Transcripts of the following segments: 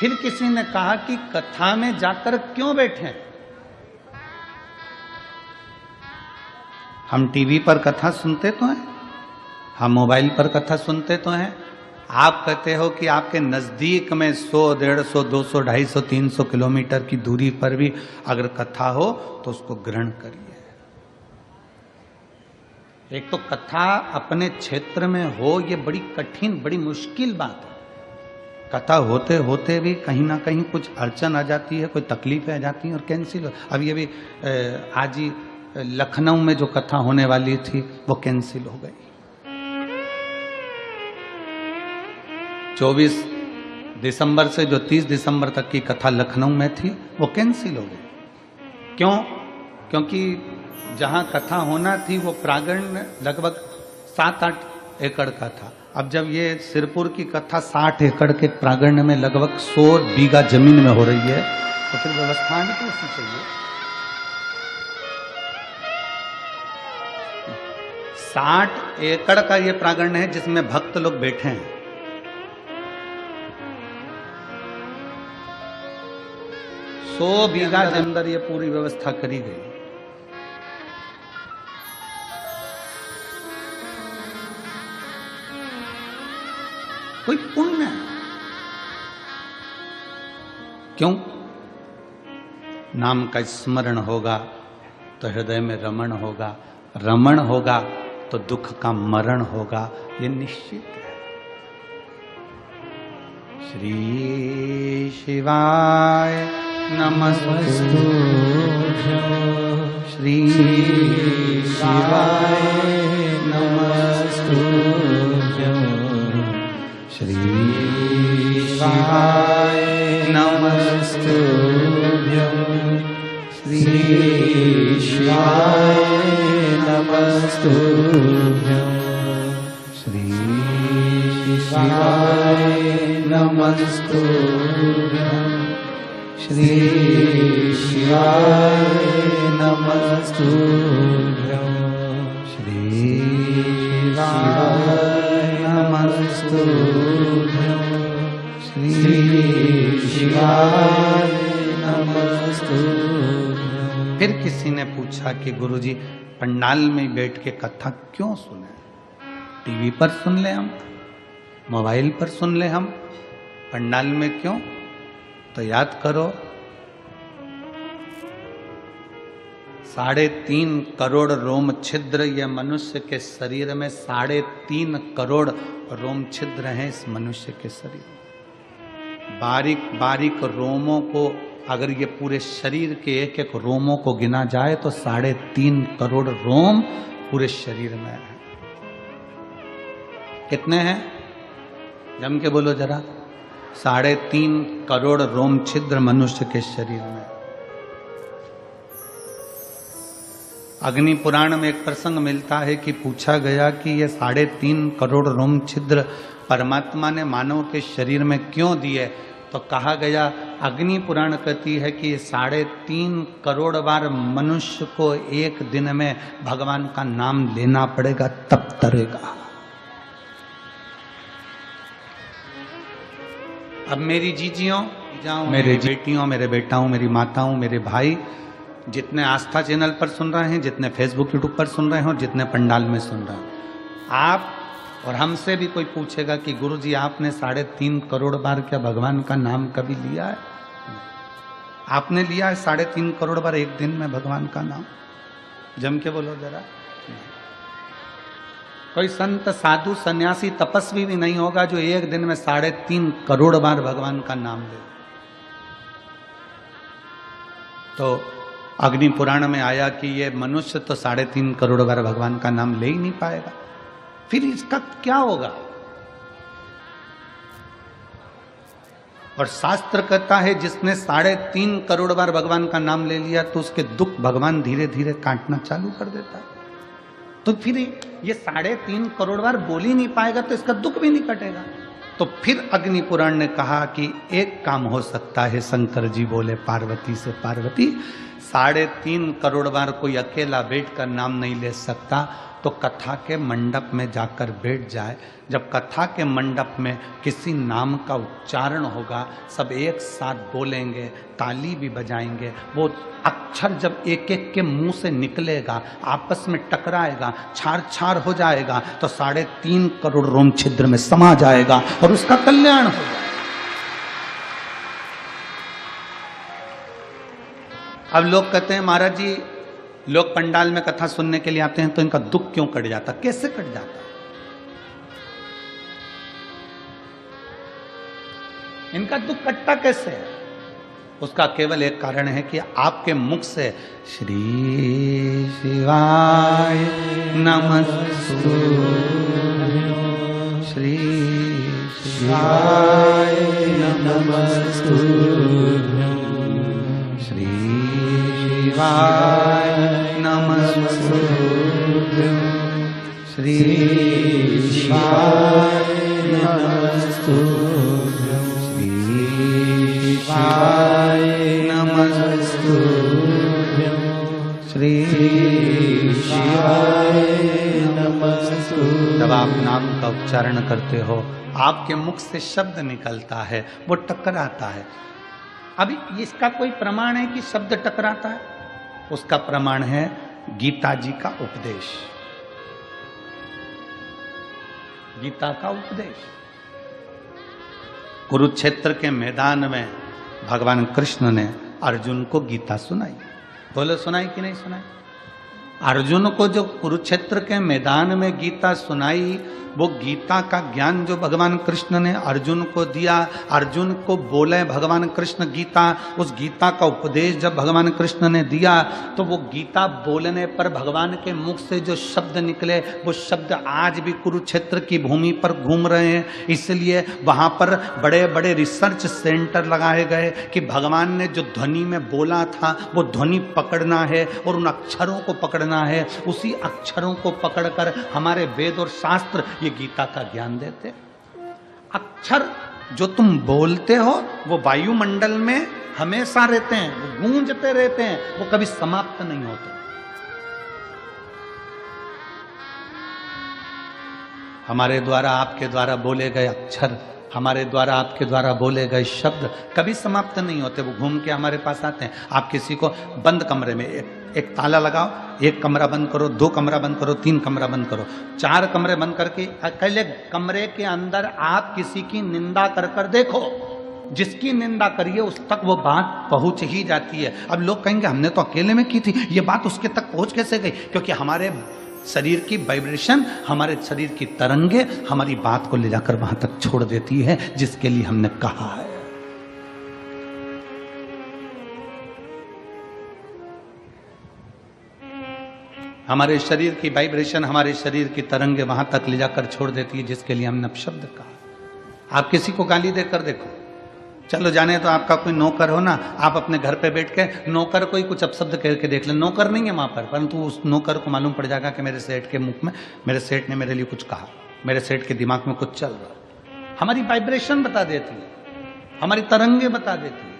फिर किसी ने कहा कि कथा में जाकर क्यों बैठे? हम टीवी पर कथा सुनते तो हैं, हम मोबाइल पर कथा सुनते तो हैं। आप कहते हो कि आपके नजदीक में 100, 150, 200, 250, 300 किलोमीटर की दूरी पर भी अगर कथा हो तो उसको ग्रहण करिए। एक तो कथा अपने क्षेत्र में हो, ये बड़ी कठिन, बड़ी मुश्किल बात है। कथा होते होते भी कहीं ना कहीं कुछ अड़चन आ जाती है, कोई तकलीफें आ जाती हैं और कैंसिल हो। अभी अभी आज ही लखनऊ में जो कथा होने वाली थी वो कैंसिल हो गई। 24 दिसंबर से जो 30 दिसंबर तक की कथा लखनऊ में थी वो कैंसिल हो गई। क्यों? क्योंकि जहां कथा होना थी वो प्रांगण लगभग 7-8 एकड़ का था। अब जब ये सिरपुर की कथा 60 एकड़ के प्रांगण में लगभग 100 बीघा जमीन में हो रही है, तो फिर व्यवस्था भी कैसी चाहिए? 60 एकड़ का ये प्रांगण है जिसमें भक्त लोग बैठे हैं। सौ बीघा के अंदर ये पूरी व्यवस्था करी गई। कोई पुण्य है। क्यों? नाम का स्मरण होगा तो हृदय में रमण होगा, रमण होगा तो दुख का मरण होगा, ये निश्चित है। श्री शिवाय नमस्तु, श्री शिवाय नमस्तु, श्री शिवाय नमस्तु, श्री शिवाय नमस्तु, श्री शिवाय नमस्तु, श्री शिवाय नमस्तु, श्री शिवाय नमस्तु, श्री शिवाय नमस्तु। फिर किसी ने पूछा कि गुरुजी पंडाल में बैठ के कथा क्यों सुने? टीवी पर सुन ले हम, मोबाइल पर सुन ले हम, पंडाल में क्यों? तो याद करो 3.5 करोड़ रोम छिद्र, यह मनुष्य के शरीर में 3.5 करोड़ रोम छिद्र हैं। इस मनुष्य के शरीर में बारीक बारीक रोमों को अगर ये पूरे शरीर के एक एक रोमों को गिना जाए तो 3.5 करोड़ रोम पूरे शरीर में है। कितने हैं? जम के बोलो जरा। 3.5 करोड़ रोम छिद्र मनुष्य के शरीर में। अग्नि पुराण में एक प्रसंग मिलता है कि पूछा गया कि ये 3.5 करोड़ रोम छिद्र परमात्मा ने मानव के शरीर में क्यों दिए? तो कहा गया, अग्नि पुराण कहती है कि 3.5 करोड़ बार मनुष्य को एक दिन में भगवान का नाम लेना पड़ेगा, तब तरेगा। अब मेरी जीजियों, मेरे बेटियों, मेरे बेटाओं, मेरी माताओं, मेरे भाई, जितने आस्था चैनल पर सुन रहे हैं, जितने फेसबुक यूट्यूब पर सुन रहे हैं और जितने पंडाल में सुन रहे हैं, आप और हमसे भी कोई पूछेगा कि गुरुजी आपने 3.5 करोड़ बार क्या भगवान का नाम कभी लिया है? आपने लिया है 3.5 करोड़ बार एक दिन में भगवान का नाम? जम के बोलो जरा। कोई संत, साधु, सन्यासी, तपस्वी भी नहीं होगा जो एक दिन में 3.5 करोड़ बार भगवान का नाम ले। तो अग्नि पुराण में आया कि ये मनुष्य तो 3.5 करोड़ बार भगवान का नाम ले ही नहीं पाएगा, फिर इसका क्या होगा? और शास्त्र कहता है जिसने 3.5 करोड़ बार भगवान का नाम ले लिया तो उसके दुख भगवान धीरे धीरे काटना चालू कर देता है। तो फिर ये 3.5 करोड़ बार बोल ही नहीं पाएगा तो इसका दुख भी नहीं कटेगा। तो फिर अग्नि पुराण ने कहा कि एक काम हो सकता है। शंकर जी बोले पार्वती से, पार्वती 3.5 करोड़ बार कोई अकेला बैठकर नाम नहीं ले सकता, तो कथा के मंडप में जाकर बैठ जाए। जब कथा के मंडप में किसी नाम का उच्चारण होगा, सब एक साथ बोलेंगे, ताली भी बजाएंगे। वो अक्षर जब एक एक के मुंह से निकलेगा, आपस में टकराएगा, छार छार हो जाएगा, तो 3.5 करोड़ रोम छिद्र में समा जाएगा और उसका कल्याण होगा। अब लोग कहते हैं महाराज जी, लोग पंडाल में कथा सुनने के लिए आते हैं तो इनका दुख क्यों कट जाता? कैसे कट जाता? इनका दुख कटता कैसे है? उसका केवल एक कारण है कि आपके मुख से श्री शिवाय नमस्तु, श्री शिवाय नमस्तु, श्री शिवाय नमस्तु, श्री शिवाय नमस्तु, श्री शिवाय नमस्तु, श्री शिवाय नमस्तु। जब आप नाम का उच्चारण करते हो, आपके मुख से शब्द निकलता है, वो टकराता है। अभी इसका कोई प्रमाण है कि शब्द टकराता है? उसका प्रमाण है गीता जी का उपदेश। गीता का उपदेश कुरुक्षेत्र के मैदान में भगवान कृष्ण ने अर्जुन को गीता सुनाई। बोलो, सुनाई कि नहीं सुनाई? अर्जुन को जो कुरुक्षेत्र के मैदान में गीता सुनाई, वो गीता का ज्ञान जो भगवान कृष्ण ने अर्जुन को दिया, अर्जुन को बोले भगवान कृष्ण गीता, उस गीता का उपदेश जब भगवान कृष्ण ने दिया, तो वो गीता बोलने पर भगवान के मुख से जो शब्द निकले, वो शब्द आज भी कुरुक्षेत्र की भूमि पर घूम रहे हैं। इसलिए वहाँ पर बड़े बड़े रिसर्च सेंटर लगाए गए कि भगवान ने जो ध्वनि में बोला था, वो ध्वनि पकड़ना है और उन अक्षरों को पकड़ना है। उसी अक्षरों को पकड़कर हमारे वेद और शास्त्र ये गीता का ज्ञान देते। अक्षर जो तुम बोलते हो, वो वायुमंडल में हमेशा रहते हैं, वो गूंजते रहते हैं, वो कभी समाप्त नहीं होते। हमारे द्वारा, आपके द्वारा बोले गए अक्षर, हमारे द्वारा, आपके द्वारा बोले गए शब्द कभी समाप्त नहीं होते, वो घूम के हमारे पास आते हैं। आप किसी को बंद कमरे में एक ताला लगाओ, 1 कमरा बंद करो, 2 कमरा बंद करो, 3 कमरा बंद करो, 4 कमरे बंद करके अकेले कमरे के अंदर आप किसी की निंदा कर कर देखो, जिसकी निंदा करिए उस तक वो बात पहुंच ही जाती है। अब लोग कहेंगे हमने तो अकेले में की थी, ये बात उसके तक पहुंच कैसे गई? क्योंकि हमारे शरीर की वाइब्रेशन, हमारे शरीर की तरंगे हमारी बात को ले जाकर वहां तक छोड़ देती है जिसके लिए हमने कहा है। हमारे शरीर की वाइब्रेशन, हमारे शरीर की तरंगे वहां तक ले जाकर छोड़ देती है जिसके लिए हमने शब्द कहा। आप किसी को गाली देकर देखो, चलो जाने तो आपका कोई नौकर हो ना, आप अपने घर पे बैठ के नौकर को ही कुछ अपशब्द कह के देख ले, नौकर नहीं है वहां पर, परंतु उस नौकर को मालूम पड़ जाएगा कि मेरे सेठ के मुख में, मेरे सेठ ने मेरे लिए कुछ कहा, मेरे सेठ के दिमाग में कुछ चल रहा। हमारी वाइब्रेशन बता देती है, हमारी तरंगे बता देती है।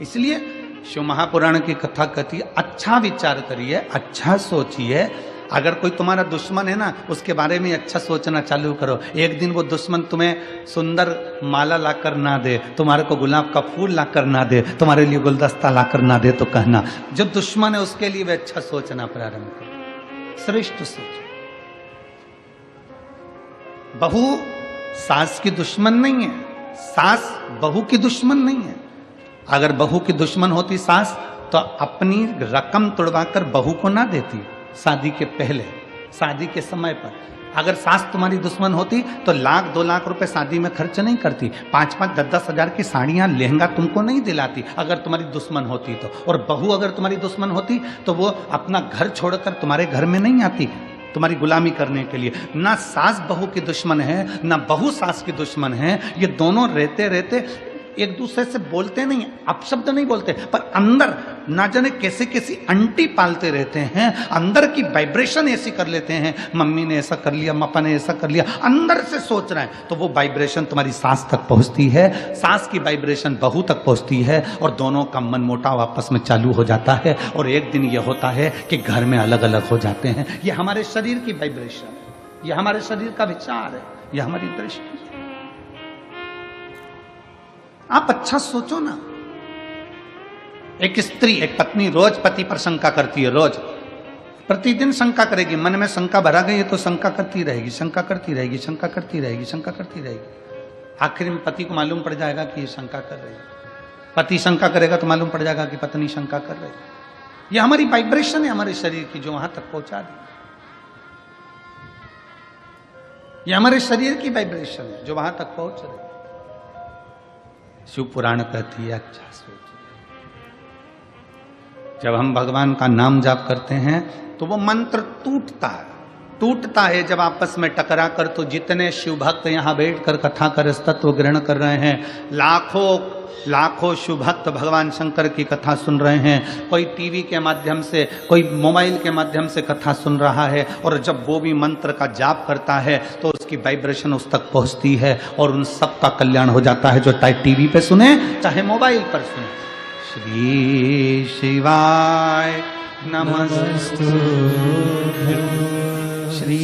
इसलिए शिव महापुराण की कथा कहती है, अच्छा विचार करिए, अच्छा सोचिए। अगर कोई तुम्हारा दुश्मन है ना, उसके बारे में अच्छा सोचना चालू करो। एक दिन वो दुश्मन तुम्हें सुंदर माला लाकर ना दे, तुम्हारे को गुलाब का फूल लाकर ना दे, तुम्हारे लिए गुलदस्ता लाकर ना दे, तो कहना जो दुश्मन है उसके लिए वे अच्छा सोचना प्रारंभ करो, श्रेष्ठ सोचो। बहू सास की दुश्मन नहीं है, सास बहू की दुश्मन नहीं है। अगर बहू की दुश्मन होती सास, तो अपनी रकम तुड़वाकर बहू को ना देती शादी के पहले, शादी के समय पर। अगर सास तुम्हारी दुश्मन होती तो 1-2 लाख रुपए शादी में खर्च नहीं करती, 5-5, 10-10 हजार की साड़ियां, लहंगा तुमको नहीं दिलाती अगर तुम्हारी दुश्मन होती तो। और बहू अगर तुम्हारी दुश्मन होती तो वो अपना घर छोड़कर तुम्हारे घर में नहीं आती तुम्हारी गुलामी करने के लिए। ना सास बहू की दुश्मन है, ना बहू सास की दुश्मन है। ये दोनों रहते रहते एक दूसरे से बोलते नहीं, अपशब्द नहीं बोलते, पर अंदर ना जाने कैसे कैसी अंटी पालते रहते हैं, अंदर की वाइब्रेशन ऐसी कर लेते हैं, मम्मी ने ऐसा कर लिया, पापा ने ऐसा कर लिया, अंदर से सोच रहे हैं, तो वो वाइब्रेशन तुम्हारी सांस तक पहुंचती है, सांस की वाइब्रेशन बहू तक पहुंचती है, और दोनों का मनमुटाव आपस में चालू हो जाता है, और एक दिन ये होता है कि घर में अलग अलग हो जाते हैं। ये हमारे शरीर की वाइब्रेशन है, ये हमारे शरीर का विचार है, ये हमारी दृष्टि है। आप अच्छा सोचो ना, एक स्त्री, एक पत्नी रोज पति पर शंका करती है, रोज प्रतिदिन शंका करेगी, मन में शंका भरा गई है तो शंका करती रहेगी, शंका करती रहेगी, शंका करती रहेगी, शंका करती रहेगी। आखिर में पति को मालूम पड़ जाएगा कि ये शंका कर रही है, पति शंका करेगा तो मालूम पड़ जाएगा कि पत्नी शंका कर रही है। ये हमारी वाइब्रेशन है हमारे शरीर की, जो वहां तक पहुंचा दी। ये हमारे शरीर की वाइब्रेशन है जो वहां तक पहुंच रही है। शिव पुराण कहती है, अच्छा सोचिए, जब हम भगवान का नाम जाप करते हैं तो वो मंत्र टूटता है जब आपस में टकरा कर। तो जितने शिव भक्त यहाँ बैठकर कथा कर तत्व ग्रहण कर रहे हैं, लाखों शिव भक्त भगवान शंकर की कथा सुन रहे हैं, कोई टीवी के माध्यम से, कोई मोबाइल के माध्यम से कथा सुन रहा है, और जब वो भी मंत्र का जाप करता है तो उसकी वाइब्रेशन उस तक पहुंचती है और उन सब का कल्याण हो जाता है, जो चाहे टीवी पे सुने चाहे मोबाइल पर सुने। श्री शिवाय नमस्तुभ्यं श्री